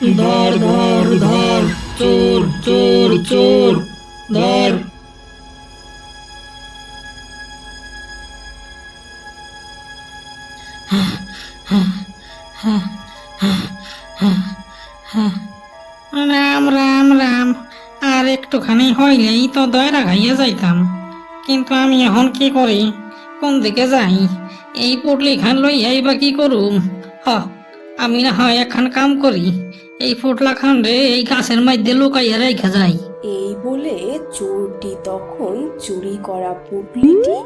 ধর ধর ধর, চোর চোর চোর, ধর। রাম রাম রাম, আর একটুখানি হইলেই তো দয়রা খাইয়া যাইতাম। কিন্তু আমি এখন কি করি, কোন দিকে যাই? এই পুটলি খান লইয়াই বা কি করুম? হ, আমি না হয় একখান কাম করি, এই পুটলা খান রে এই গাছের মধ্যে লুকাইয়া রেখে যাই। এই বলে চোরটি তখন চুরি করা পুটলিটি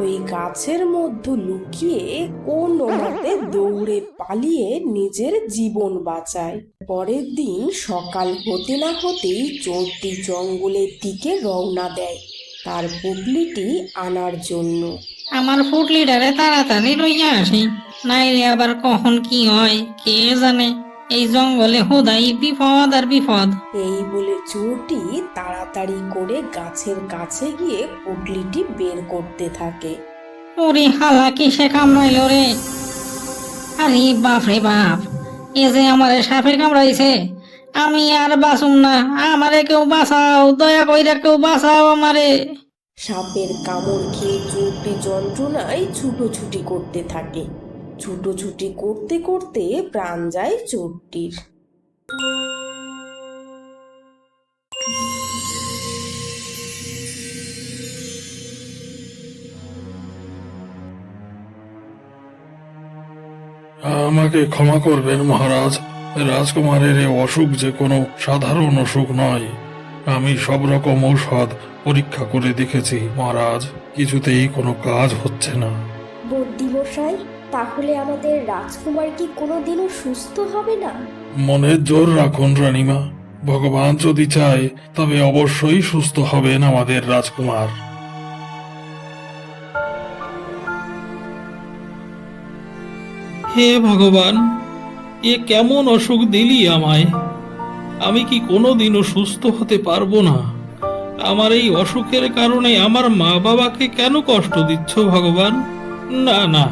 ওই গাছের মধ্যে লুকিয়ে কোনো মতে দৌড়ে পালিয়ে নিজের জীবন বাঁচায়। পরের দিন সকাল হতে না হতেই চোরটি জঙ্গলের দিকে রওনা দেয় তার পুটলিটি আনার জন্য। আমার পুটলিটারে তাড়াতাড়ি লইয়া আসি, নাইলে আবার কখন কি হয় কে জানে। এই জঙ্গলে হুদাই বিপদ আর বিপদ। এই বলে চোরটি তাড়াতাড়ি করে গাছের কাছে গিয়ে পুটলিটি বের করতে থাকে। ওরে হালা কিসে কামড়াইল রে! আরে বাপ রে বাপ, এ যে আমারে সাপে কামড়াইছে। আমি আর বাঁচুম না, আমারে কেউ বাঁচাও, দয়া কইরা কেউ বাঁচাও আমারে। সাপের কামড় খেয়ে চোরটি যন্ত্রণায় ছুটোছুটি করতে থাকে। ছুটোছুটি করতে করতে প্রাণ যায় চোরটির। আমাকে ক্ষমা করবেন মহারাজ। রাজকুমারের এ অসুখ যে কোনো সাধারণ অসুখ নয়। আমি সব রকম ঔষধ পরীক্ষা করে দেখেছি মহারাজ, কিছুতেই কোনো কাজ হচ্ছে না। বদ্যিমশাই, তাহলে আমাদের রাজকুমার কি কোনোদিনও সুস্থ হবে না? মনের জোর রাখুন রানীমা, ভগবান যদি চায় তবে অবশ্যই সুস্থ হবেন আমাদের রাজকুমার। হে ভগবান, এ কেমন অসুখ দিলি আমায়? আমি কি কোনোদিনও সুস্থ হতে পারবো না? আমার এই অসুখের কারণে আমার মা বাবাকে কেন কষ্ট দিচ্ছ ভগবান? না না,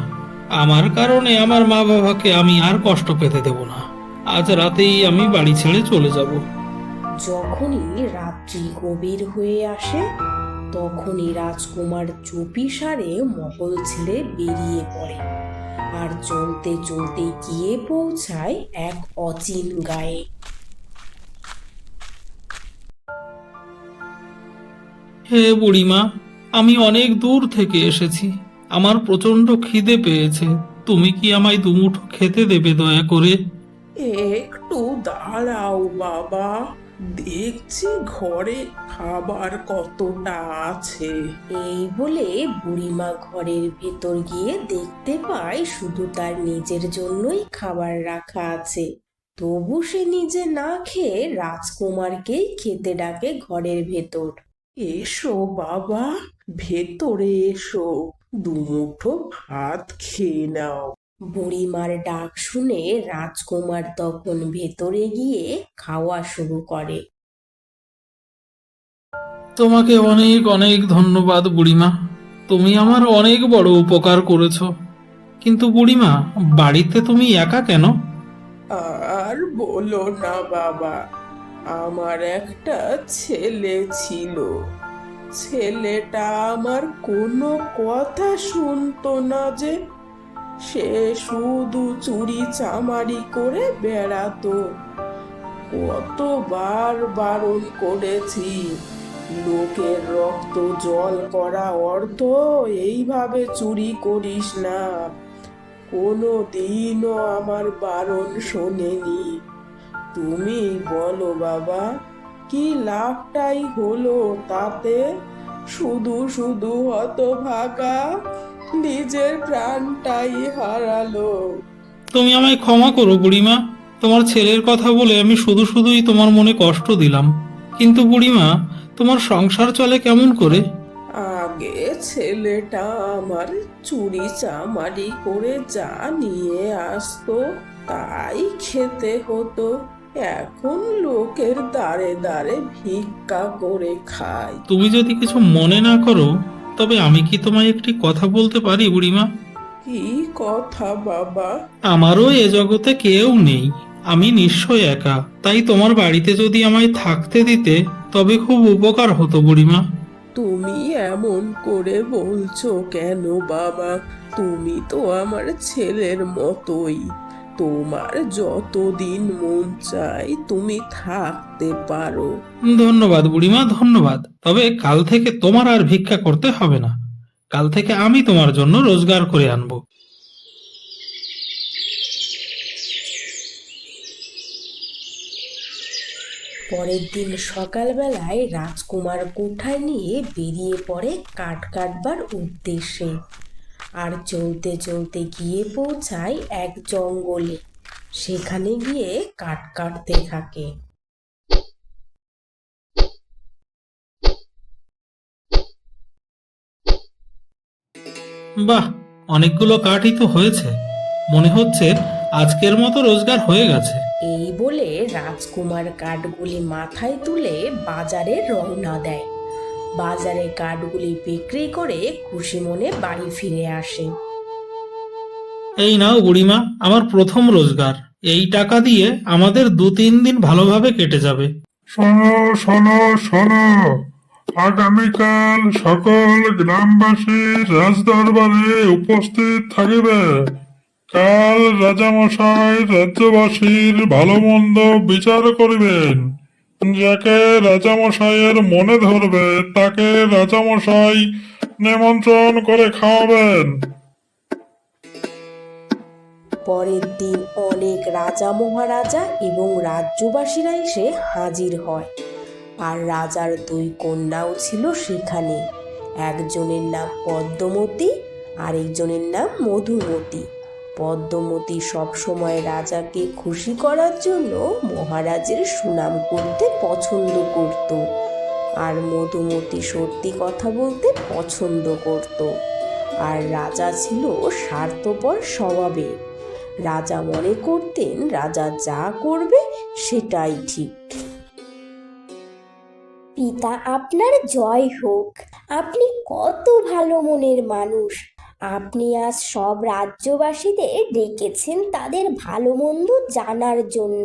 আমার কারণে আমার মা বাবাকে আমি আর কষ্ট পেতে দেব না। আজ রাতেই আমি বাড়ি ছেড়ে চলে যাব। যখনই রাত্রি গভীর হয়ে আসে তখনই রাজকুমার চুপি সারে মহল ছেড়ে বেরিয়ে পড়ে আর চলতে চলতে গিয়ে পৌঁছায় এক অচিন গায়ে। হে বুড়িমা, আমি অনেক দূর থেকে এসেছি, আমার প্রচন্ড খিদে পেয়েছে। তুমি কি আমায় দুমুঠো খেতে দেবে দয়া করে? একটু দাঁড়াও বাবা, দেখছি ঘরে খাবার কতটা আছে। এই বলে বুড়িমা ঘরের ভেতর গিয়ে দেখতে পায় শুধু তার নিজের জন্যই খাবার রাখা আছে। তবু সে নিজে না খেয়ে রাজকুমারকেই খেতে ডাকে ঘরের ভেতর। এসো বাবা, ভেতরে এসো, দুমুঠো ভাত খেয়ে নাও। বুড়িমার ডাক শুনে রাজকুমার তখন ভেতরে গিয়ে খাওয়া শুরু করে। তোমাকে অনেক অনেক ধন্যবাদ বুড়িমা, তুমি আমার অনেক বড় উপকার করেছো। কিন্তু বুড়িমা, বাড়িতে তুমি একা কেন? আর বলো না বাবা, আমার একটা ছেলে ছিল। ছেলেটা আমার কোনো কথা শুনতো না যে, সে শুধু চুরি চামারি করে বেড়াতো। কতবার বারণ করেছি, লোকের রক্ত জল করা অর্থ এইভাবে চুরি করিস না। কোনো দিনও আমার বারণ শোনেনি। তুমি বলো বাবা, কি লাভটাই হলো তাতে? শুধু শুধু হতভাগা নিজের প্রাণটাই হারালো। তুমি আমায় ক্ষমা করো বুড়িমা, তোমার ছেলের কথা বলে আমি শুধু শুধুই তোমার মনে কষ্ট দিলাম। কিন্তু বুড়িমা, তোমার সংসার চলে কেমন করে? আগে ছেলেটা আমার চুরি চামারি করে যা নিয়ে আসতো তাই খেতে হতো। এখন লোকের দ্বারে দ্বারে ভিক্ষা করে খাই। তুমি যদি কিছু মনে না করো, তবে আমি কি তোমায় একটি কথা বলতে পারি বুড়িমা? কি কথা বাবা? আমারও এ জগতে কেউ নেই, আমি নিশ্চয় একা, তাই তোমার বাড়িতে যদি আমায় থাকতে দিতে তবে খুব উপকার হতো বুড়িমা। তুমি এমন করে বলছো কেন বাবা? তুমি তো আমার ছেলের মতোই। তোমার যতদিন মন চায় তুমি থাকতে পারো। ধন্যবাদ বুড়িমা, ধন্যবাদ। তবে কাল থেকে তোমার আর ভিক্ষা করতে হবে না। কাল থেকে আমি তোমার জন্য রোজগার করে আনবো। পরের দিন সকালবেলায় রাজকুমার কোঠায় নিয়ে বেরিয়ে পড়ে কাঠ কাটবার উদ্দেশ্যে। আর চলতে চলতে গিয়ে পৌঁছায় এক জঙ্গলে। সেখানে গিয়ে কাঠ কাটতে থাকে। বাহ, অনেকগুলো কাঠই তো হয়েছে। মনে হচ্ছে আজকের মতো রোজগার হয়ে গেছে। এই বলে রাজকুমার কাঠগুলি মাথায় তুলে বাজারে রওনা দেয়। বাজারে কাঠগুলি বিক্রি করে খুশি মনে বাড়ি ফিরে আসে। এই নাও বুড়িমা, আমার প্রথম রোজগার। এই টাকা দিয়ে আমাদের 2-3 দিন ভালোভাবে কেটে যাবে। শোনো শোনো শোনো, আগামীকাল সকল গ্রামবাসী রাজদরবারে উপস্থিত থাকিবে। কাল রাজামশাই রাজ্যবাসীর ভালো মন্দ বিচার করিবেন। যাকে রাজামশাইয়ের মনে ধরবে তাকে রাজামশাই নিমন্ত্রণ করে খাওয়াবেন। পরের দিন অনেক রাজা মহারাজা এবং রাজ্যবাসীরা এসে হাজির হয়। আর রাজার 2 কন্যাও ছিল সেখানে। একজনের নাম পদ্মমতী, আরেকজনের নাম মধুমতী। পদ্মমতী সবসময় রাজাকে খুশি করার জন্য মহারাজের সুনাম করতে পছন্দ করত, আর মধুমতী সত্যি কথা বলতে পছন্দ করত। আর রাজা ছিল স্বার্থপর স্বভাবের। রাজা মনে করতেন রাজা যা করবে সেটাই ঠিক। পিতা আপনার জয় হোক। আপনি কত ভালো মনের মানুষ। আপনি আজ সব রাজ্যবাসীদের ডেকেছেন তাদের ভালো মন্দ জানার জন্য।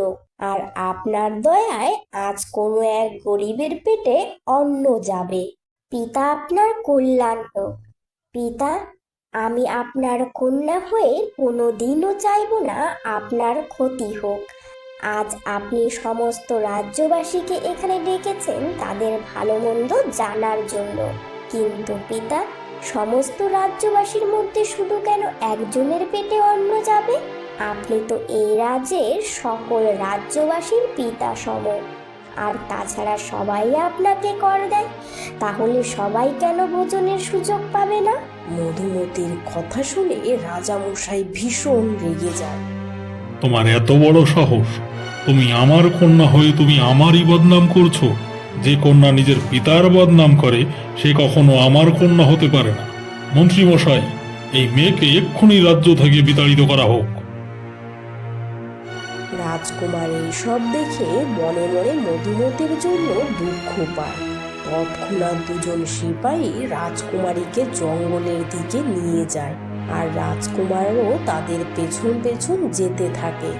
আর আপনার দয়ায় আজ কোনো এক গরিবের পেটে অন্ন যাবে। পিতা আপনার কল্যাণ হোক। পিতা, আমি আপনার কন্যা হয়ে কোনোদিনও চাইব না আপনার ক্ষতি হোক। আজ আপনি সমস্ত রাজ্যবাসীকে এখানে ডেকেছেন তাদের ভালো মন্দ জানার জন্য। কিন্তু পিতা, সমস্ত রাজ্যবাসীর মধ্যে শুধু কেন একজনের পেটে অন্ন যাবে? আপনি তো এই রাজ্যের সকল রাজ্যবাসীর পিতা সম। আর তাছাড়া সবাই আপনাকে কর দেয়, তাহলে সবাই কেন ভোজনের সুযোগ পাবে না? মধুমতির কথা শুনে রাজামশাই ভীষণ রেগে যায়। তোমার এত বড় সাহস! তুমি আমার কন্যা হয়ে তুমি আমারই বদনাম করছো। যে কন্যা নিজের পিতার বদনাম করে সে কখনো আমার কন্যা হতে পারে না। মন্ত্রী মশাই, এই মেয়েকে এক্ষুনি রাজ্য থেকে বিতাড়িত করা হোক। রাজকুমার এইসব দেখে মনে মনে মধুমতির জন্য দুঃখ পায়। তৎক্ষণাৎ 2জন সিপাহী রাজকুমারীকে জঙ্গলের দিকে নিয়ে যায়। আর রাজকুমারও তাদের পেছন পেছন যেতে থাকে।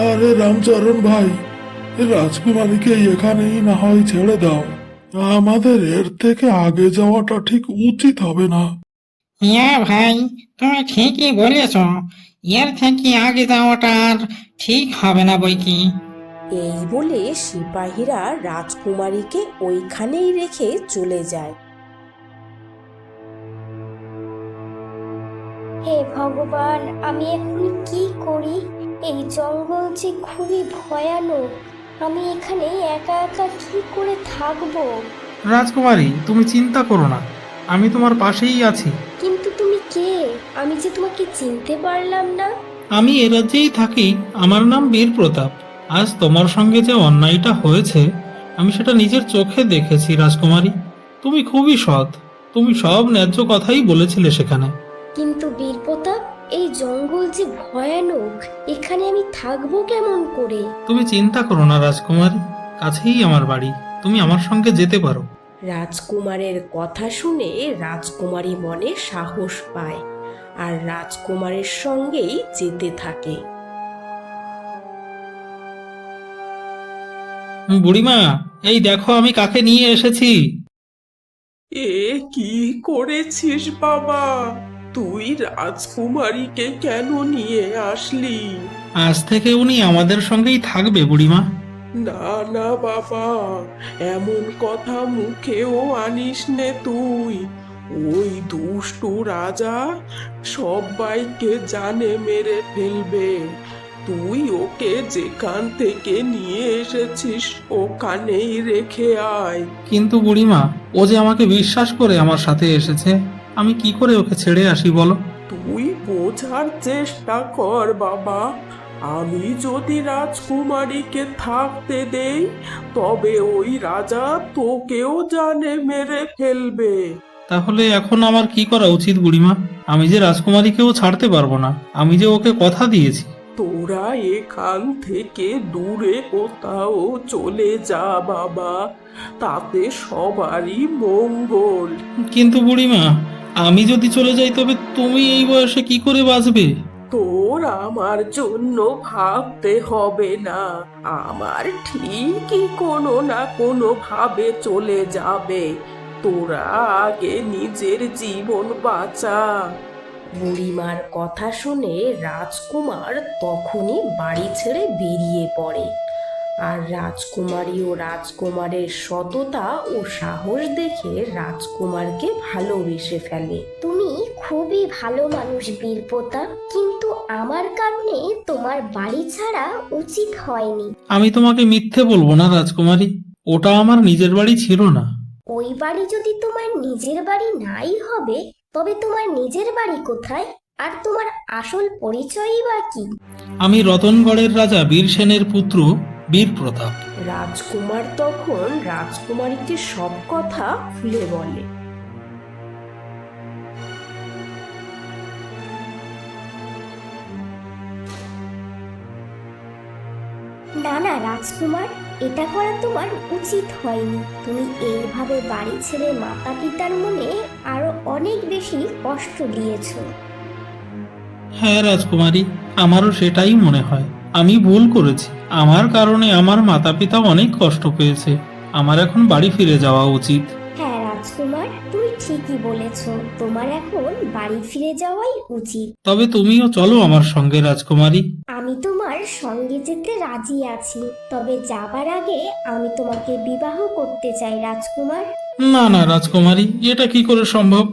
আরে রামচরণ ভাই, রাজকুমারীকে এখানেই না হয় ছেড়ে দাও। আমাদের এর থেকে আগে যাওয়াটা ঠিক উচিত হবে না। হ্যাঁ ভাই, তুমি ঠিকই বলেছ। এর থেকে আগে যাওয়াটা আর ঠিক হবে না বই কি। এই বলে সিপাহীরা রাজকুমারীকে ওইখানেই রেখে চলে যায়। হে ভগবান, আমি এখন কি করি? এই জঙ্গল যে খুবই ভয়ানক। আমি এখানে একা একা কি করে থাকবো? রাজকুমারী, তুমি চিন্তা করো না, আমি তোমার পাশেই আছি। কিন্তু তুমি কে? আমি যে তোমাকে চিনতে পারলাম না। আমি এ রাজ্যেই থাকি, আমার নাম বীর প্রতাপ। আজ তোমার সঙ্গে যে অন্যায়টা হয়েছে আমি সেটা নিজের চোখে দেখেছি রাজকুমারী। তুমি খুবই সৎ, তুমি সব ন্যায্য কথাই বলেছিলে সেখানে। কিন্তু বীরপ্রতাপ, এই জঙ্গল যে ভয়ানক, এখানে আমি থাকবো কেমন করে? তুমি চিন্তা করো না রাজকুমারী, কাছেই আমার বাড়ি, তুমি আমার সঙ্গে যেতে পারো। রাজকুমারের কথা শুনে রাজকুমারী মনে সাহস পায়। আর রাজকুমারের সঙ্গেই যেতে থাকে। বুড়িমা, এই দেখো আমি কাকে নিয়ে এসেছি। এ কি করেছিস বাবা? তুই রাজকুমারীকে কেন নিয়ে আসলি? আজ থেকে উনি আমাদের সঙ্গেই থাকবে বুড়িমা। না না বাবা, এমন কথা মুখেও আনিস নে তুই। ওই দুষ্টু রাজা সবাইকে জানে মেরে ফেলবে। তুই ওকে যেখান থেকে নিয়ে এসেছিস ওখানেই রেখে আয়। কিন্তু বুড়িমা, ও যে আমাকে বিশ্বাস করে আমার সাথে এসেছে, আমি কি করে ওকে ছেড়ে আসি বলো? তুই বোঝার চেষ্টা কর বাবা। আমি যদি রাজকুমারীকে থাকতে দেই তবে ওই রাজা তোকেও জানে মেরে ফেলবে। তাহলে এখন আমার কি করা উচিত বুড়িমা? আমি যে রাজকুমারীকেও ছাড়তে পারবো না, আমি যে ওকে কথা দিয়েছি। তোরা এখান থেকে দূরে কোথাও চলে যা বাবা, তাতে সবারই মঙ্গল। কিন্তু বুড়িমা, আমি যদি চলে যাই তবে তুমি এই বয়সে কি করে বাঁচবে? তোর আমার জন্য ভাবতে হবে না, আমার ঠিকই কোনো না কোনো ভাবে চলে যাবে। তোরা আগে নিজের জীবন বাঁচা। বুড়িমার কথা শুনে রাজকুমার তখনই বাড়ি ছেড়ে বেরিয়ে পড়ে। আর রাজকুমারী ও রাজকুমারের সততা ও সাহস দেখে রাজকুমারকে ভালোবেসে ফেলে। তুমি খুবই ভালো মানুষ বীরপ্রতাপ, কিন্তু আমার কারণে তোমার বাড়ি ছাড়া উচিত হয়নি। আমি তোমাকে মিথ্যে বলবো না রাজকুমারী, ওটা আমার নিজের বাড়ি ছিল না। ওই বাড়ি যদি তোমার নিজের বাড়ি নাই হবে, তবে তোমার নিজের বাড়ি কোথায়? আর তোমার আসল পরিচয়ই বা কি? আমি রতনগড়ের রাজা বীরসেনের পুত্র বীরপ্রতাপ। রাজকুমার তখন রাজকুমারীকে সব কথা খুলে বলে। না না রাজকুমার, এটা করা তোমার উচিত হয়নি। তুমি এইভাবে বাড়ি ছেড়ে মাতা পিতার মনে আরো অনেক বেশি কষ্ট দিয়েছো। হ্যাঁ রাজকুমারী, আমারও সেটাই মনে হয়। আমি ভুল করেছি, আমার কারণে আমার মাতা পিতা অনেক কষ্ট পেয়েছে। আমার এখন বাড়ি ফিরে যাওয়া উচিত। হ্যাঁ রাজকুমার, তুমি ঠিকই বলেছো, তোমার এখন বাড়ি ফিরে যাওয়াই উচিত। তবে তুমিও চলো আমার সঙ্গে রাজকুমারী। আমি তোমার সঙ্গে যেতে রাজি আছি, তবে যাবার আগে আমি তোমাকে বিবাহ করতে চাই রাজকুমার। না না রাজকুমারী, এটা কি করে সম্ভব?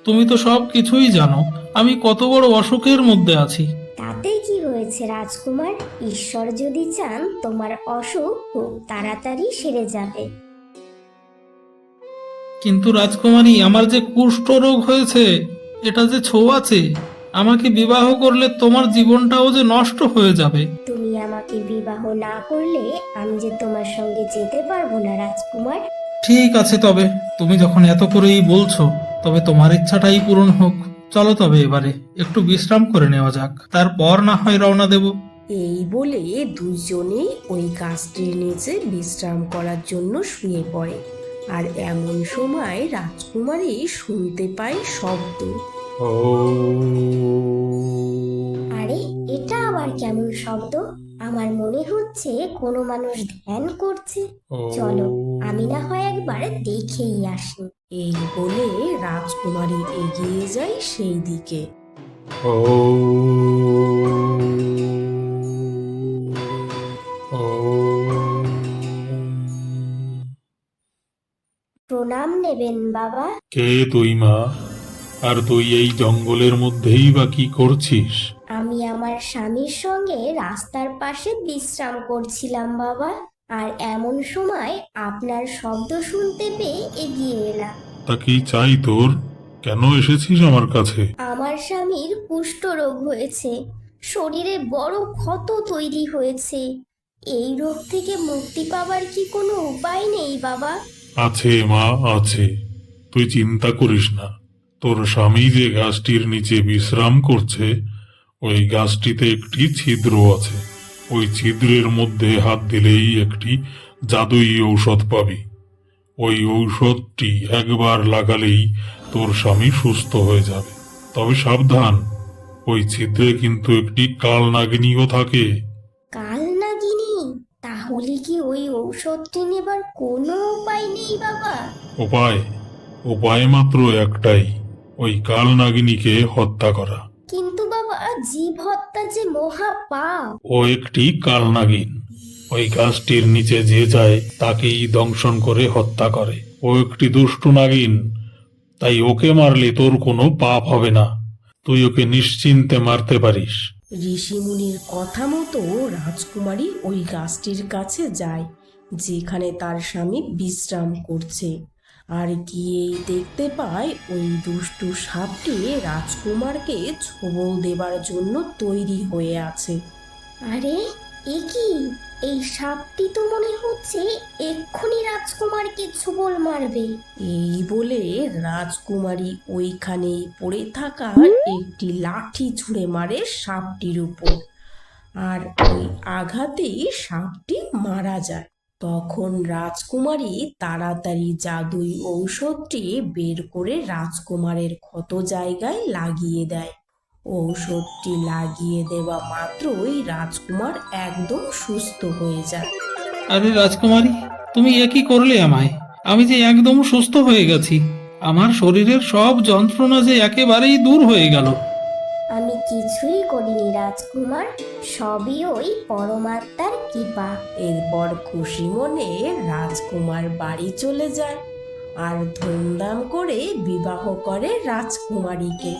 তুমি তো সব কিছুই জানো, আমি কত বড় অসুখের মধ্যে আছি। তাতে কি হয়েছে রাজকুমার? ঈশ্বর যদি চান তোমার অসুখ খুব তাড়াতাড়ি সেরে যাবে। কিন্তু রাজকুমারী, আমার যে কুষ্ঠ রোগ হয়েছে, এটা যে ছোঁয়াচে, আমাকে বিবাহ করলে তোমার জীবনটাও যে নষ্ট হয়ে যাবে। তুমি আমাকে বিবাহ না করলে আমি যে তোমার সঙ্গে যেতে পারবো না রাজকুমার। ঠিক আছে, তবে তুমি যখন এত করেই বলছো, তবে তোমার ইচ্ছাটাই পূরণ হোক। চলো তবে এবারে একটু বিশ্রাম করে নেওয়া যাক, তারপর না হয় রওনা দেব। এই বলে দুইজনেই ওই গাছটির নিচে বিশ্রাম করার জন্য শুয়ে পড়ে। আর এমন সময় রাজকুমারী শুনতে পায় শব্দ। আরে এটা আবার কেমন শব্দ? আমার মনে হচ্ছে কোনো মানুষ ধ্যান করছে। চলো আমি না হয় একবার দেখেই আসি। এই বলে রাজকুমারী এগিয়ে যায় সেই দিকে। প্রণাম নেবেন বাবা। কে তুই মা? আর তুই এই জঙ্গলের মধ্যেই বা কি করছিস? আমি আমার স্বামীর সঙ্গে রাস্তার পাশে বিশ্রাম করছিলাম বাবা, আর এমন সময় আপনার শব্দ শুনতে পেয়ে এগিয়ে এলাম। তা কি চাই তোর? কেন এসেছিস আমার কাছে? আমার স্বামীর কুষ্ঠরোগ হয়েছে, শরীরে বড় ক্ষত তৈরি হয়েছে। এই রোগ থেকে মুক্তি পাবার কি কোনো উপায় নেই বাবা? আছে মা, আছে। তুই চিন্তা করিস না। তোর স্বামী যে গাছটির নিচে বিশ্রাম করছে, ওই গাছটিতে একটি ছিদ্র আছে। ওই ছিদ্রের মধ্যে হাত দিলেই একটি জাদুই ঔষধ পাবি। ওই ঔষধটি একবার লাগালেই তোর স্বামী সুস্থ হয়ে যাবে। তবে সাবধান, ওই ছিদ্রে কিন্তু একটি কাল নাগিনীও থাকে। কাল নাগিনী? তাহলে কি ওই ঔষধটি নেবার কোনো উপায় নেই বাবা? উপায় উপায় মাত্র একটাই, ওই কাল নাগিনীকে হত্যা করা। কিন্তু বাবা, জীব হত্যা যে মহা পাপ। ও একটি কাল নাগিন, ওই গাছটির নিচে যে যায় তাকেই দংশন করে হত্যা করে। ও একটি দুষ্টু নাগিন, তাই ওকে মারলে তোর কোনো পাপ হবে না, তুই ওকে নিশ্চিন্তে মারতে পারিস। ঋষিমুনির কথা মতো রাজকুমারী ওই গাছটির কাছে যায় যেখানে তার স্বামী বিশ্রাম করছে, আর গিয়েই দেখতে পায় ওই দুষ্টু সাপটি রাজকুমারকে ছোবল দেবার জন্য তৈরি হয়ে আছে। আরে এ কি? এই সাপটি তো মনে হচ্ছে এক্ষুনি রাজকুমারকে ছোবল মারবে। এই বলে রাজকুমারী ওইখানেই পড়ে থাকা একটি লাঠি ছুঁড়ে মারে সাপটির উপর, আর ওই আঘাতেই সাপটি মারা যায়। তখন রাজকুমারী তাড়াতাড়ি জাদুই ঔষধটি বের করে রাজকুমারের ক্ষত জায়গায় লাগিয়ে দেয়। ঔষধটি লাগিয়ে দেওয়া মাত্রই রাজকুমার একদম সুস্থ হয়ে যায়। আরে রাজকুমারী, তুমি এ কি করলে আমায়? আমি যে একদম সুস্থ হয়ে গেছি, আমার শরীরের সব যন্ত্রণা যে একেবারেই দূর হয়ে গেল। আমি কিছুই করিনি রাজকুমার, সবই ওই পরমাত্মার কৃপা। এরপর খুশি মনে রাজকুমার বাড়ি চলে যায় আর ধুমধাম করে বিবাহ করে রাজকুমারীকে।